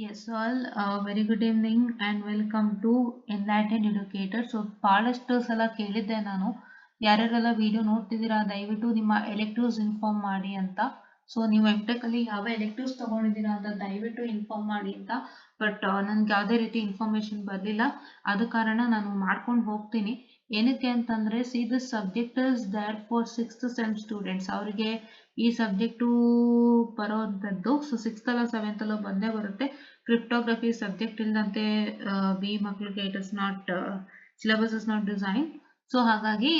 Yes, all very good evening and welcome to Enlightened Educator. So ಬಹಳಷ್ಟು ಸಲ ಕೇಳಿದ್ದೆ ನಾನು ಯಾರ್ಯಾರೆಲ್ಲ ವಿಡಿಯೋ ನೋಡ್ತಿದ್ದೀರಾ ದಯವಿಟ್ಟು ನಿಮ್ಮ ಎಲೆಕ್ಟಿವ್ಸ್ ಇನ್ಫಾರ್ಮ್ ಮಾಡಿ ಅಂತ. ಸೊ ನೀವು ಎಮ್.ಟೆಕ್ ಅಲ್ಲಿ ಯಾವ ಎಲೆಕ್ಟಿವ್ಸ್ ತಗೊಂಡಿದ್ದೀರಾ ಅಂತ ದಯವಿಟ್ಟು ಇನ್ಫಾರ್ಮ್ ಮಾಡಿ ಅಂತ. ಬಟ್ ನನ್ಗೆ ಯಾವುದೇ ರೀತಿ ಇನ್ಫಾರ್ಮೇಶನ್ ಬರಲಿಲ್ಲ. ಆದ ಕಾರಣ ನಾನು ಮಾಡ್ಕೊಂಡು ಹೋಗ್ತೀನಿ. ಏನಕ್ಕೆ ಅಂತಂದ್ರೆ see this subject is there for 6th sem students. ಅವರಿಗೆ ಈ ಸಬ್ಜೆಕ್ಟು ಬರೋವಂಥದ್ದು. ಸೊ 6th ಅಲ್ಲ 7th ಅಲ್ಲೋ ಬಂದೇ ಬರುತ್ತೆ. ಕ್ರಿಪ್ಟೋಗ್ರಫಿ ಸಬ್ಜೆಕ್ಟ್ ಇಲ್ಲದಂತೆ ಬಿ ಮಕ್ಕಳಿಗೆ it is not syllabus is not design. So ಹಾಗಾಗಿ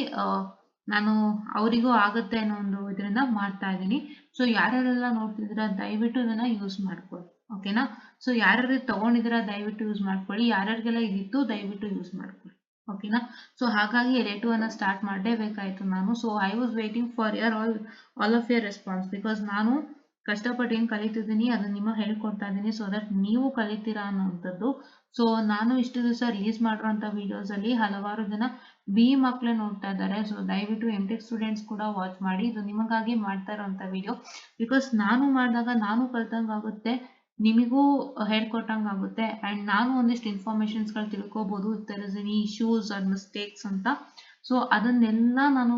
ನಾನು ಅವರಿಗೂ ಆಗುತ್ತೆ ಅನ್ನೋ ಒಂದು ಇದರಿಂದ ಮಾಡ್ತಾ ಇದ್ದೀನಿ. ಸೊ ಯಾರ್ಯಾರೆಲ್ಲ ನೋಡ್ತಿದ್ದೀರಾ ದಯವಿಟ್ಟು ಇದನ್ನ ಯೂಸ್ ಮಾಡ್ಕೊಳ್ಳಿ, ಓಕೆನಾ. ಸೊ ಯಾರ್ಯಾರು ತಗೊಂಡಿದ್ದೀರಾ ದಯವಿಟ್ಟು ಯೂಸ್ ಮಾಡ್ಕೊಳ್ಳಿ, ಯಾರ್ಯಾರಿಗೆಲ್ಲ ಇದಿತ್ತು ದಯವಿಟ್ಟು ಯೂಸ್ ಮಾಡ್ಕೊಳ್ಳಿ, ಓಕೆನಾ. ಸೊ ಹಾಗಾಗಿ ಎಲೆಟಿವ್ ಅನ್ನ ಸ್ಟಾರ್ಟ್ ಮಾಡಲೇಬೇಕಾಯ್ತು ನಾನು. So I was waiting for all of your response because ನಾನು ಕಷ್ಟಪಟ್ಟು ಏನು ಕಲಿತಿದ್ದೀನಿ ಅದನ್ನ ನಿಮಗೆ ಹೇಳ್ಕೊಡ್ತಾ ಇದ್ದೀನಿ ಸೊ ದಟ್ ನೀವು ಕಲಿತೀರಾ ಅನ್ನೋವಂಥದ್ದು. ಸೊ ನಾನು ಇಷ್ಟು ದಿವಸ ರಿಲೀಸ್ ಮಾಡಿರೋಂಥ ವಿಡಿಯೋಸ್ ಅಲ್ಲಿ ಹಲವಾರು ಜನ ಬಿ ಮಕ್ಕಳೇ ನೋಡ್ತಾ ಇದ್ದಾರೆ. ಸೊ ದಯವಿಟ್ಟು ಎಮ್.ಟೆಕ್ ಸ್ಟೂಡೆಂಟ್ಸ್ ಕೂಡ ವಾಚ್ ಮಾಡಿ. ಇದು ನಿಮಗಾಗಿ ಮಾಡ್ತಾ ಇರೋಂಥ ವಿಡಿಯೋ ಬಿಕಾಸ್ ನಾನು ಮಾಡಿದಾಗ ನಾನು ಕಲ್ತಂಗಾಗುತ್ತೆ, ನಿಮಗೂ ಹೇಳ್ಕೊಟ್ಟಂಗಾಗುತ್ತೆ ಆ್ಯಂಡ್ ನಾನು ಒಂದಿಷ್ಟು ಇನ್ಫಾರ್ಮೇಷನ್ಸ್ಗಳು ತಿಳ್ಕೊಬೋದು if there is any issues or mistakes ಅಂತ. ಸೊ ಅದನ್ನೆಲ್ಲ ನಾನು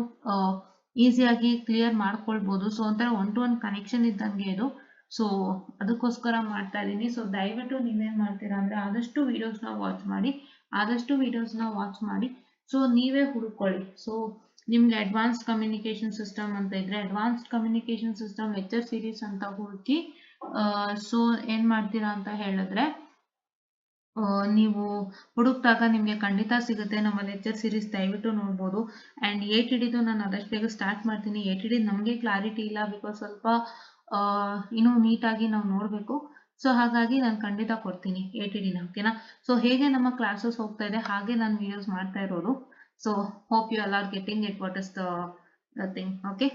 ಈಸಿಯಾಗಿ ಕ್ಲಿಯರ್ ಮಾಡ್ಕೊಳ್ಬೋದು. ಸೊ ಒಂಥರ 1-to-1 ಕನೆಕ್ಷನ್ ಇದ್ದಂಗೆ ಇದು. ಸೊ ಅದಕ್ಕೋಸ್ಕರ ಮಾಡ್ತಾ ಇದ್ದೀನಿ. ಸೊ ದಯವಿಟ್ಟು ನೀವೇನು ಮಾಡ್ತೀರಾ ಅಂದರೆ ಆದಷ್ಟು ವೀಡಿಯೋಸ್ನ ವಾಚ್ ಮಾಡಿ ಸೊ ನೀವೇ ಹುಡುಕೊಳ್ಳಿ. ಸೊ ನಿಮ್ಗೆ ಅಡ್ವಾನ್ಸ್ಡ್ ಕಮ್ಯುನಿಕೇಶನ್ ಸಿಸ್ಟಮ್ ಅಂತ ಇದ್ರೆ advanced communication system lecture series ಅಂತ ಹುಡುಕಿ ಸೊ ಏನು ಮಾಡ್ತೀರಾ ಅಂತ ಹೇಳಿದ್ರೆ ನೀವು ಹುಡುಕ್ದಾಗ ನಿಮಗೆ ಖಂಡಿತ ಸಿಗುತ್ತೆ. ನಮ್ಮ ಲೆಕ್ಚರ್ ಸೀರೀಸ್ ದಯವಿಟ್ಟು ನೋಡ್ಬೋದು. ಆ್ಯಂಡ್ ATD ನಾನು ಆದಷ್ಟು ಬೇಗ ಸ್ಟಾರ್ಟ್ ಮಾಡ್ತೀನಿ. ATD ನಮಗೆ ಕ್ಲಾರಿಟಿ ಇಲ್ಲ ಬಿಕಾಸ್ ಸ್ವಲ್ಪ ಇನ್ನೂ ನೀಟಾಗಿ ನಾವು ನೋಡಬೇಕು. ಸೊ ಹಾಗಾಗಿ ನಾನು ಖಂಡಿತ ಕೊಡ್ತೀನಿ ATDನ, ಓಕೆನಾ. ಸೊ ಹೇಗೆ ನಮ್ಮ ಕ್ಲಾಸಸ್ ಹೋಗ್ತಾ ಇದೆ ಹಾಗೆ ನಾನು ವಿಡಿಯೋಸ್ ಮಾಡ್ತಾ ಇರೋದು. So hope you all are getting it what is the thing, okay.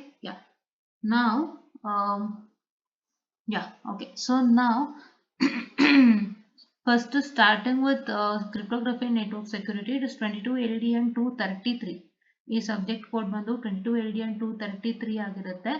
Now so now first starting with cryptography and network security, it is 22 LDN 233. ಈ ಸಬ್ಜೆಕ್ಟ್ ಕೋಡ್ ಬಂದು 22 LDN 233 ಆಗಿರುತ್ತೆ.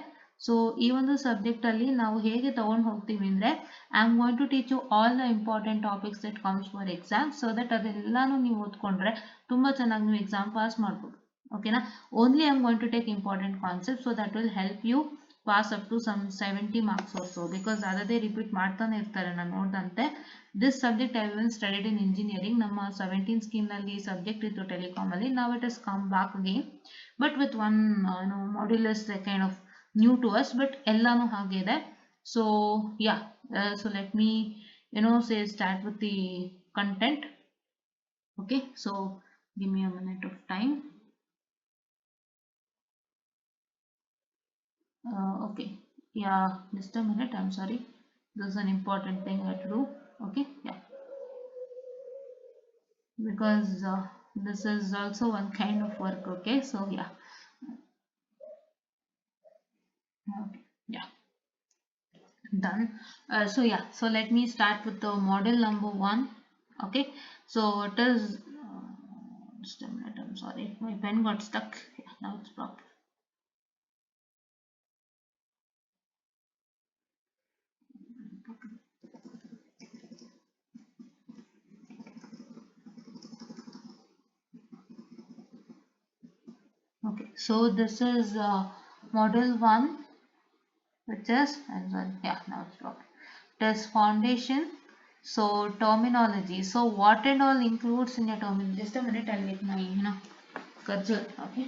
ಸೊ ಈ ಒಂದು ಸಬ್ಜೆಕ್ಟ್ ಅಲ್ಲಿ ನಾವು ಹೇಗೆ ತಗೊಂಡು ಹೋಗ್ತೀವಿ ಅಂದ್ರೆ I am going to teach you all the important topics that comes for exam so that ಅದೆಲ್ಲಾನು ನೀವು ಓದ್ಕೊಂಡ್ರೆ ತುಂಬಾ ಚೆನ್ನಾಗಿ ನೀವು ಎಕ್ಸಾಮ್ ಪಾಸ್ ಮಾಡ್ಬೋದು, ಓಕೆನಾ. Only I am going to take important concept so that will help you pass up to some 70 marks also because ಅದೇ repeat ಮಾಡ್ತಾನೆ ಇರ್ತಾರೆ ನಾನು ನೋಡಿದಂತೆ. This subject I will studied in engineering. ನಮ್ಮ 17 ಸ್ಕೀಮ್ನಲ್ಲಿ ಸಬ್ಜೆಕ್ಟ್ ಇತ್ತು ಟೆಲಿಕಾಮ್ ಅಲ್ಲಿ. ನಾವು it is come back again but with one modulus kind of new to us but ಎಲ್ಲಾನು ಹಾಗೆ ಇದೆ. So so let me say start with the content. Okay, so give me a minute of time. Okay, just a minute, I'm sorry, this is an important thing I have to do. Okay, because this is also one kind of work. Okay, so okay, done. So let me start with the model number 1. Okay, so it is just a minute, I'm sorry, my pen got stuck. Now it's proper. Okay, so this is model 1, which is now it's proper. It is foundation. So terminology, so what and all includes in your terminology. Just a minute, I'll get my cursor. Okay,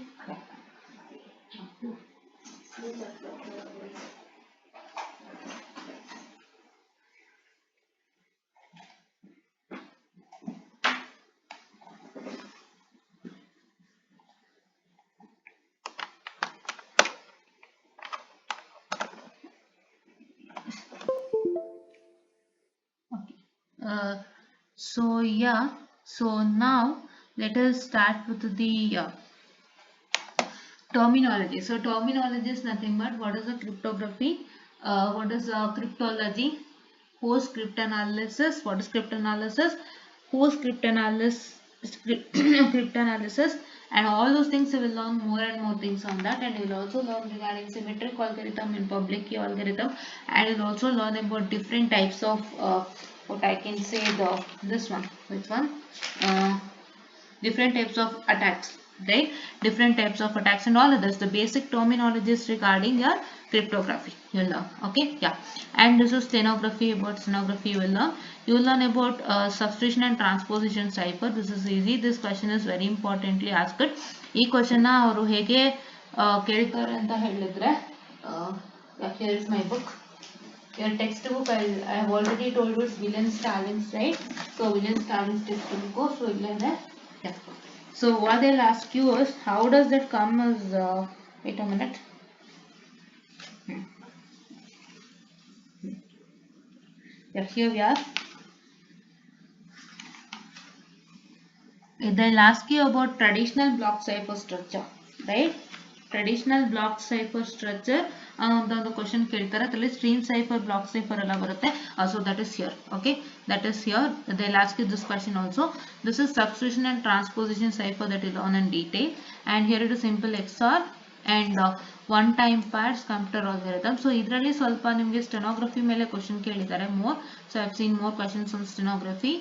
so now let us start with the terminology. So terminology is nothing but what is a cryptography, what is a cryptology, host cryptanalysis. What is cryptanalysis? Host cryptanalysis cryptanalysis, and all those things you will learn more and more things on that, and you will also learn regarding symmetric algorithm and public key algorithm, and you will also learn about different types of what I can say, this one, which one, different types of attacks, right? Different types of attacks and all others, the basic terminologies regarding your cryptography you'll learn. Okay, yeah. And this is stenography. About stenography you will learn about substitution and transposition cipher. This is easy. This question is very importantly asked. ಈ question ಅವರು ಹೇಗೆ ಕೇಳ್ತಾರೆ ಅಂತ ಹೇಳಿದ್ರೆ, here is my book. Your textbook, I have already told you it's William Stalin's, right? So William Stalin's textbook. So yeah. So what they'll ask you is, how does that come as? Wait a minute. Yeah, here we are. They'll ask you about traditional block cipher structure, right? Traditional block cipher structure. The question ಕೇಳ್ತಾರೆ ಅದರಲ್ಲಿ stream cipher, block cipher ಎಲ್ಲ ಬರುತ್ತೆ. So that is here. Okay, that is here. They'll ask you this question also. This is substitution and transposition cipher that you learn in detail. And here it is simple XOR and one time pads computer algorithm. So ಇದರಲ್ಲಿ ಸ್ವಲ್ಪ ನಿಮಗೆ stenography ಮೇಲೆ question ಕೇಳಿದ್ದಾರೆ more. So I have seen more questions on stenography.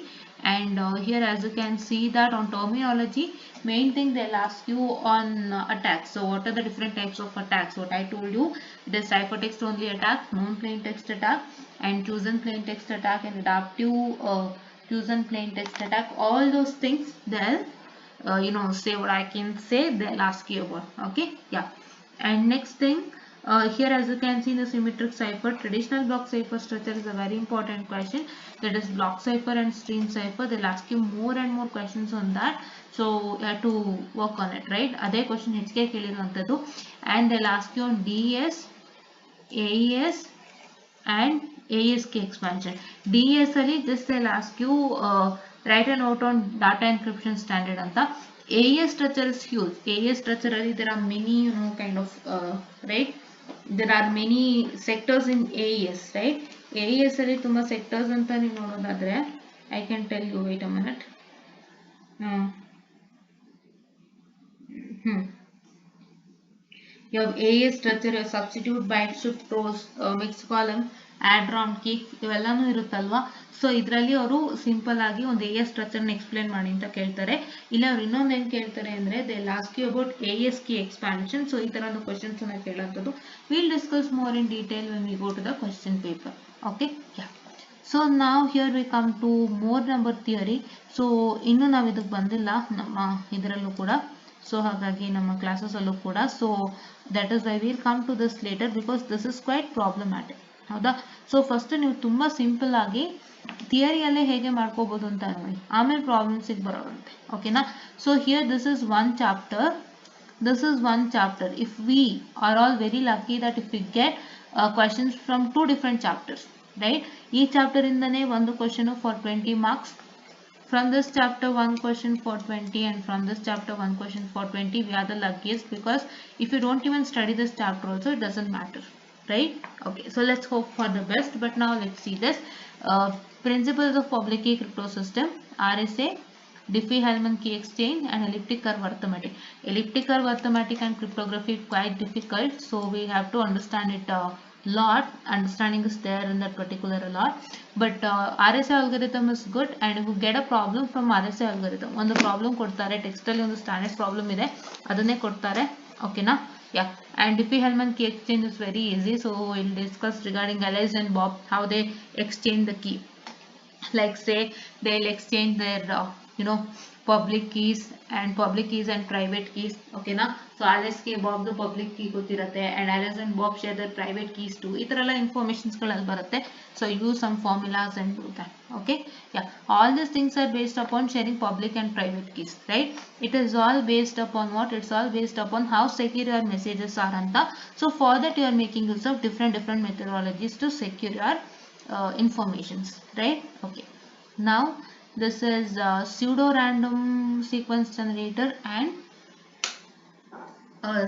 And here as you can see that on terminology, main thing they'll ask you on attacks. So what are the different types of attacks? What I told you, it is ciphertext only attack, known plain text attack, and chosen plain text attack, and adaptive chosen plain text attack. All those things they'll say what I can say, they'll ask you about. Okay, yeah. And next thing, here as you can see in the symmetric cipher, traditional block cipher structure is a very important question. That is block cipher and stream cipher. They'll ask you more and more questions on that. So you have to work on it, right? Other question HK ಕೇಳಿರುವಂತದ್ದು. And they'll ask you on DS, AES and AES expansion. DS ಅಲ್ಲಿ just they'll ask you write a note on data encryption standard anta. AES structure is huge. AES structure ಅಲ್ಲಿ there are many kind of right, there are many sectors in AES, right? AES ಅಲ್ಲಿ ತುಂಬಾ sectors ಅಂತ ನೀವು ನೋಡೋದಾದ್ರೆ I can tell you, wait a minute. You have AES structure, substitute, byte, shift, rows, mixed column, add, round, key, ಇವೆಲ್ಲಾನು ಇರುತ್ತಲ್ವಾ. So ಇದರಲ್ಲಿ ಅವರು simple ಆಗಿ ಒಂದು AES ಸ್ಟ್ರಕ್ಚರ್ ನ ಎಕ್ಸ್ಪ್ಲೇನ್ ಮಾಡಿ ಅಂತ ಕೇಳ್ತಾರೆ. ಇಲ್ಲ ಅವ್ರು ಇನ್ನೊಂದು ಏನ್ ಕೇಳ್ತಾರೆ ಅಂದ್ರೆ they last you about AES key expansion. So ಈ ತರ ಒಂದು ಕ್ವಶನ್ಸ್ ಅನ್ನ ಕೇಳೋಂಥದ್ದು. Will discuss more in detail when we go to the question paper. Okay, yeah. So ನಾವು here we come to more number theory. So ಇನ್ನು ನಾವು ಇದಕ್ಕೆ ಬಂದಿಲ್ಲ ನಮ್ಮ ಇದರಲ್ಲೂ ಕೂಡ. ಸೊ ಹಾಗಾಗಿ ನಮ್ಮ ಕ್ಲಾಸಸ್ ಅಲ್ಲೂ ಕೂಡ. So that is why will come to this later because this is quite problematic. ಹೌದಾ? ಸೊ ಫಸ್ಟ್ ನೀವು ತುಂಬಾ ಸಿಂಪಲ್ ಆಗಿ ಥಿಯರಿಯಲ್ಲೇ ಹೇಗೆ ಮಾಡ್ಕೋಬಹುದು ಅಂತ ನೋಡಿ, ಆಮೇಲೆ ಪ್ರಾಬ್ಲಮ್ಸಿಗೆ ಬರೋರಂತೆ. ಓಕೆನಾ? So here this is one chapter. This is one chapter. If we are all very lucky that if we get questions from two different chapters, right? Each chapter indane one question for 20 marks. From this chapter one question for 20, and from this chapter one question for 20. We are the luckiest, because if you don't even study this chapter also, it doesn't matter, right? Okay, so let's hope for the best. But now let's see this. Principles of public key crypto system, RSA, Diffie-Hellman key exchange, and elliptic curve arithmetic. Elliptic curve arithmetic and cryptography quite difficult, so we have to understand it a lot. Understanding is there in that particular a lot. But RSA algorithm is good, and if you get a problem from RSA algorithm, ಒಂದು problem ಕೊಡ್ತಾರೆ, text ಅಲ್ಲಿ ಒಂದು standard problem ಇದೆ, ಅದನ್ನೇ ಕೊಡ್ತಾರೆ. ಓಕೆನಾ? Yeah. And Diffie-Hellman key exchange is very easy, so we'll discuss regarding Alice and Bob, how they exchange the key. Like say they'll exchange their public keys and private keys. Okay na? So Alice ke Bob the public key ಗೊತ್ತಿರುತ್ತೆ, and Alice and Bob share their private keys too. ಈ ತರ ಎಲ್ಲ informations ಗಳಲ್ಲಿ ಬರುತ್ತೆ. So use some formulas and do that. Okay, yeah. All these things are based upon sharing public and private keys, right? It is all based upon what? It's all based upon how secure your messages are anta. So for that you are making use of different methodologies to secure your informations, right? Okay, now this is pseudo random sequence generator and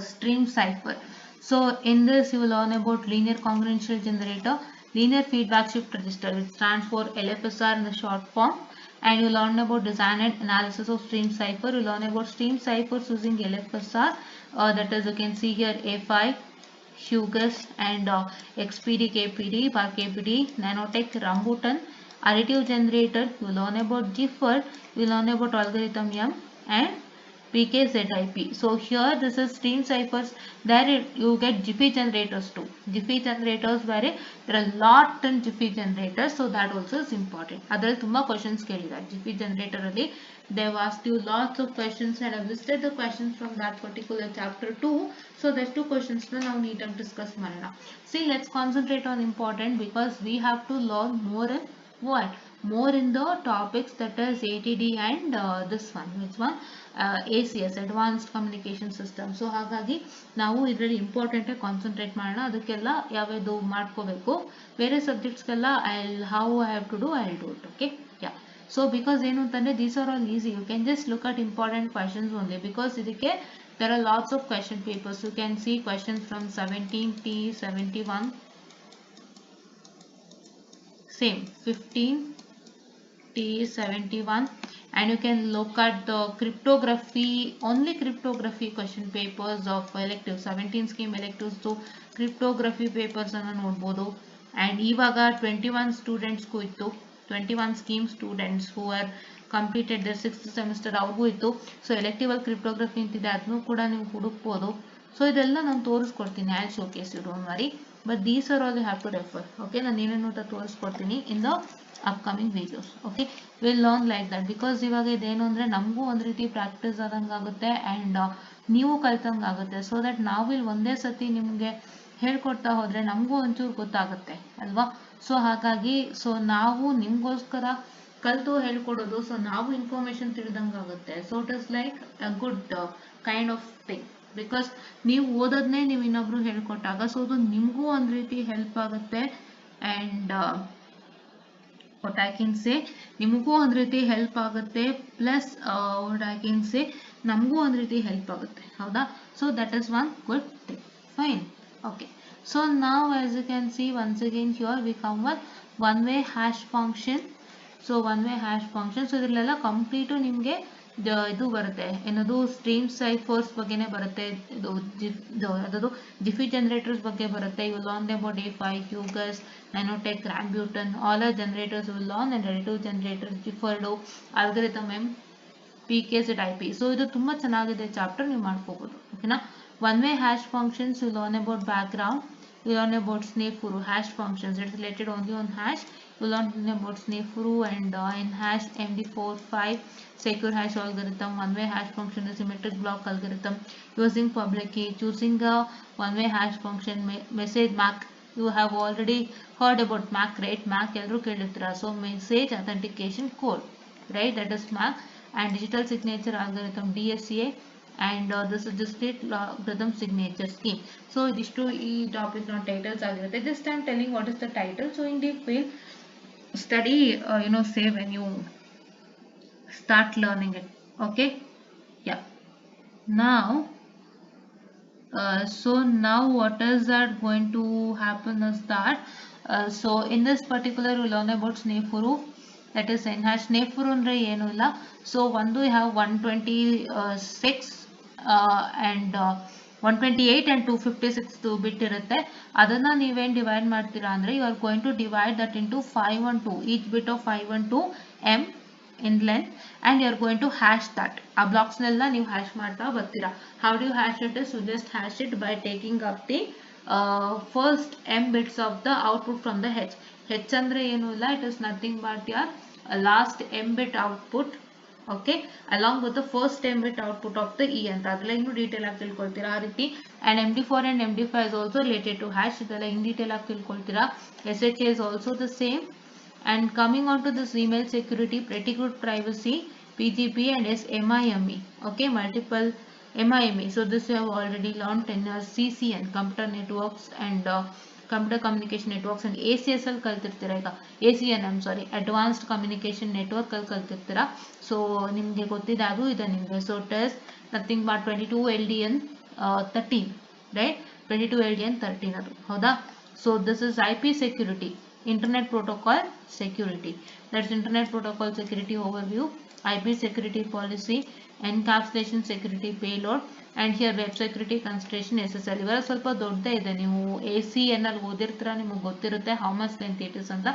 stream cipher. So in this you will learn about linear congruential generator, linear feedback shift register, which stands for LFSR in the short form. And you learn about design and analysis of stream cipher. You learn about stream ciphers using LFSR, that is, you can see here A5, Hughes, and XPD, KPD, KPD, Nanotech, Rambutan, additive generator. You learn about Gifford. You learn about algorithm M and PKZIP. So here this is stream ciphers. There you get Jiffy generators too. Jiffy generators where there are lot in Jiffy generators, so that also is important. Other tumma questions kelidare Jiffy generator alli. They have asked you lots of questions and I have listed the questions from that particular chapter too. So there's two questions now need to discuss Marana. See, let's concentrate on important because we have to learn more in what? More in the topics, that is ATD and this one, which one? ACS, Advanced Communication System. So ಹಾಗಾಗಿ ನಾವು ಇದರಲ್ಲಿ important concentrate ಮಾಡೋಣ. ಅದಕ್ಕೆಲ್ಲ ಯಾವ್ಯಾವುದು ಮಾಡ್ಕೋಬೇಕು, ಬೇರೆ ಸಬ್ಜೆಕ್ಟ್ಸ್ಗೆಲ್ಲ how I have to do, I'll do it. Okay, yeah. So because ಏನು ಅಂತಂದ್ರೆ these are all easy, you can just look at important questions only because ಇದಕ್ಕೆ there are lots of question papers. You can see questions from 17T, 71, same 15T, 71, and you can look at the cryptography, only cryptography question papers of elective 17 scheme electives to cryptography papers ಅನ್ನು ನೋಡಬಹುದು. and ಇವಾಗ 21 students ಗೂ ಇತ್ತು, 21 scheme students who are completed their 6th semester ಅವ್ರಿಗೂ ಇತ್ತು. So elective ಅಲ್ಲಿ cryptography ಅಂತಿದೆ, ಅದನ್ನು ಕೂಡ ನೀವು ಹುಡುಕ್ಬೋದು. ಸೊ ಇದೆಲ್ಲ ನಾನು ತೋರಿಸ್ಕೊಡ್ತೀನಿ, I showcase you, don't worry. But these are all you have to refer. Okay, ನಾನು ಏನೇನು ಅಂತ ತೋರಿಸ್ಕೊಡ್ತೀನಿ in the upcoming videos. Okay, will learn like that because ಇವಾಗ ಇದೇನು ಅಂದರೆ ನಮಗೂ ಒಂದು ರೀತಿ ಪ್ರಾಕ್ಟೀಸ್ ಆದಂಗೆ ಆಗುತ್ತೆ ಆ್ಯಂಡ್ ನೀವು ಕಲ್ತಂಗೆ ಆಗುತ್ತೆ. ಸೊ ದಟ್ ನಾವಿಲ್ಲಿ ಒಂದೇ ಸತಿ ನಿಮಗೆ ಹೇಳ್ಕೊಡ್ತಾ ಹೋದರೆ ನಮಗೂ ಒಂಚೂರು ಗೊತ್ತಾಗುತ್ತೆ ಅಲ್ವಾ. ಸೊ ಹಾಗಾಗಿ ನಾವು ನಿಮಗೋಸ್ಕರ ಕಲಿತು ಹೇಳ್ಕೊಡೋದು, ಸೊ ನಾವು ಇನ್ಫಾರ್ಮೇಶನ್ ತಿಳಿದಂಗೆ ಆಗುತ್ತೆ. So it is like a good kind of thing because ನೀವು ಓದೋದನ್ನೇ ನೀವು ಇನ್ನೊಬ್ರು ಹೇಳ್ಕೊಟ್ಟಾಗ ಸೊ ಅದು ನಿಮಗೂ ಒಂದು ರೀತಿ ಹೆಲ್ಪ್ ಆಗುತ್ತೆ and what I can say ನಿಮಗೂ ಒಂದು ರೀತಿ ಹೆಲ್ಪ್ ಆಗುತ್ತೆ plus what I can say ನಮಗೂ ಒಂದು ರೀತಿ ಹೆಲ್ಪ್ ಆಗುತ್ತೆ, ಹೌದಾ. So that is one good thing, fine. okay, so now as you can see once again here we come with one way hash function. so one way hash function, so ಇದರಲ್ಲೆಲ್ಲ complete ನಿಮಗೆ ಇದು ಬರುತ್ತೆ, ಏನದು stream ಸೈಫರ್ಸ್ ಬಗ್ಗೆನೇ ಬರುತ್ತೆ, ಅದು ಜಿಫಿ generators ಬಗ್ಗೆ ಬರುತ್ತೆ. You learn about A5, Hughes, Nanotech, Rambutan, all are generators you will learn, and additive generators, Gifford, algorithm M, PKZIP. So ಇದು ತುಂಬಾ ಚೆನ್ನಾಗಿದೆ ಚಾಪ್ಟರ್, ನೀವು ಮಾಡ್ಕೋಬಹುದು. ಓಕೆನಾ. One way hash functions, you learn about background, you learn about Snefuru hash functions. It's related only on hash. You learn about Snefuru and in hash MD4/5 secure hash algorithm, one-way hash function, the symmetric block algorithm, using public key, choosing a one-way hash function, message MAC. You have already heard about MAC, right? MAC ಎಲ್ಲರೂ ಕೇಳಿರ್ತೀರಾ. So message authentication code, right? That is MAC. And digital signature algorithm, DSCA. and this is discrete logarithm signature scheme. So these topics on titles ಆಗಿರುತ್ತೆ. Just I'm telling what is the title. So in deep we'll study say when you start learning it. Okay, yeah. Now so now what is that going to happen is that so in this particular we learn about Snefuru, that is n-hash. Snefuru ಅಂದ್ರೆ ಏನು ಇಲ್ಲ. So ಒಂದು you have 126 and 128 and 256 ಬಿಟ್ ಇರುತ್ತೆ. ಅದನ್ನ ನೀವೇನು divide ಮಾಡ್ತೀರಾ ಅಂದ್ರೆ you are going to divide that into 512, each bit of 512 m in length, and you are going to hash that. ಆ ಬ್ಲಾಕ್ಸ್ ನೆಲ್ಲ ನೀವು ಹ್ಯಾಶ್ ಮಾಡ್ತಾ ಬರ್ತೀರಾ. how do you hash it is you just hash it by taking up the first m bits of the output from the h. h ಅಂದ್ರೆ ಏನು ಇಲ್ಲ, it is nothing but your last m bit output, okay, along with the first m bit output of the e ಅಂತ. ಅದೆಲ್ಲ ಇನ್ನು detail ಆಗಿ ತಿಳ್ಕೊಳ್ತೀರಾ ಆ ರೀತಿ. and MD4 and MD5 is also related to hash. ಇದೆಲ್ಲ ಇನ್ ಡೀಟೇಲ್ ಆಗಿ ತಿಳ್ಕೊಳ್ತೀರಾ. SHA is also the same. and coming on to this email security, pretty good privacy, PGP and MIME, okay, multiple MIME. so this you have already learned in CCN, computer networks and computer communication networks, and ACS ಅಲ್ಲಿ ಕಲ್ತಿರ್ತೀರಾ. ಈಗ ACN, I'm sorry, advanced communication network ಅಲ್ಲಿ ಕಲ್ತಿರ್ತೀರಾ. So ನಿಮಗೆ ಗೊತ್ತಿದೆ ಅದು ಇದೆ ನಿಮಗೆ. So it is nothing but 22 LDN 13, right? 22 LDN 13 ಅದು, ಹೌದಾ. So this is IP security, Internet Protocol Security. That's Internet Protocol Security overview, IP security policy, encapsulation security payload, and here web security consideration SSL. ಇವೆಲ್ಲ ಸ್ವಲ್ಪ ದೊಡ್ಡದೇ ಇದೆ, ನೀವು ACN ಅಲ್ಲಿ ಓದಿರ್ತೀರಾ, ನಿಮಗೆ ಗೊತ್ತಿರುತ್ತೆ how much length it is ಅಂತ,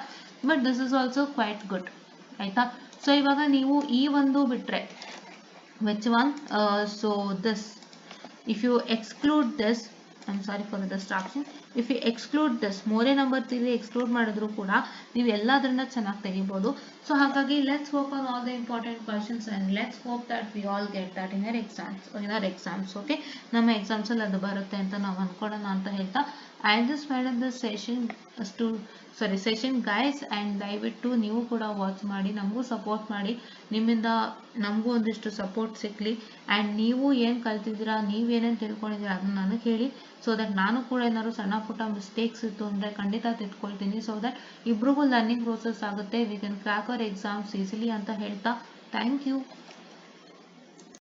but this is also quite good ಆಯ್ತಾ. So ಇವಾಗ ನೀವು ಈ ಒಂದು ಬಿಟ್ರೆ which one, so this, if you exclude this, I'm sorry for the distraction, if you exclude this ಮೂರೇ ನಂಬರ್ ತಿಳಿ ಎಕ್ಸ್ಕ್ಲೂಡ್ ಮಾಡಿದ್ರು ಕೂಡ ನೀವು ಎಲ್ಲದರಿಂದ ಚೆನ್ನಾಗಿ ತೆಗಿಬೋದು. ಸೊ ಹಾಗಾಗಿ let's work on all the important questions and let's hope that we all get that in our exams. Okay, ನಮ್ಮ exams ಅಲ್ಲಿ ಅದು ಬರುತ್ತೆ ಅಂತ ನಾವು ಅನ್ಕೊಳ್ಳೋಣ ಅಂತ ಹೇಳ್ತಾ I just made up this session guys, and ದಯವಿಟ್ಟು ನೀವು ಕೂಡ ವಾಚ್ ಮಾಡಿ, ನಮಗೂ ಸಪೋರ್ಟ್ ಮಾಡಿ, ನಿಮ್ಮಿಂದ ನಮಗೂ ಒಂದಿಷ್ಟು ಸಪೋರ್ಟ್ ಸಿಕ್ಲಿ. ಆ್ಯಂಡ್ ನೀವು ಏನು ಕಲ್ತಿದ್ದೀರಾ, ನೀವೇನೇನು ತಿಳ್ಕೊಂಡಿದ್ದೀರಾ ಅದನ್ನ ನನಗೆ ಹೇಳಿ, ಸೊ ದಟ್ ನಾನು ಕೂಡ ಏನಾದ್ರು ಸಣ್ಣ ಪುಟ್ಟ ಮಿಸ್ಟೇಕ್ಸ್ ಇತ್ತು ಅಂದರೆ ಖಂಡಿತ ತಿಳ್ಕೊಳ್ತೀನಿ, ಸೊ ದಟ್ ಇಬ್ರಿಗೂ ಲರ್ನಿಂಗ್ ಪ್ರೋಸೆಸ್ ಆಗುತ್ತೆ, we can crack our exams easily ಅಂತ ಹೇಳ್ತಾ ಥ್ಯಾಂಕ್ ಯು.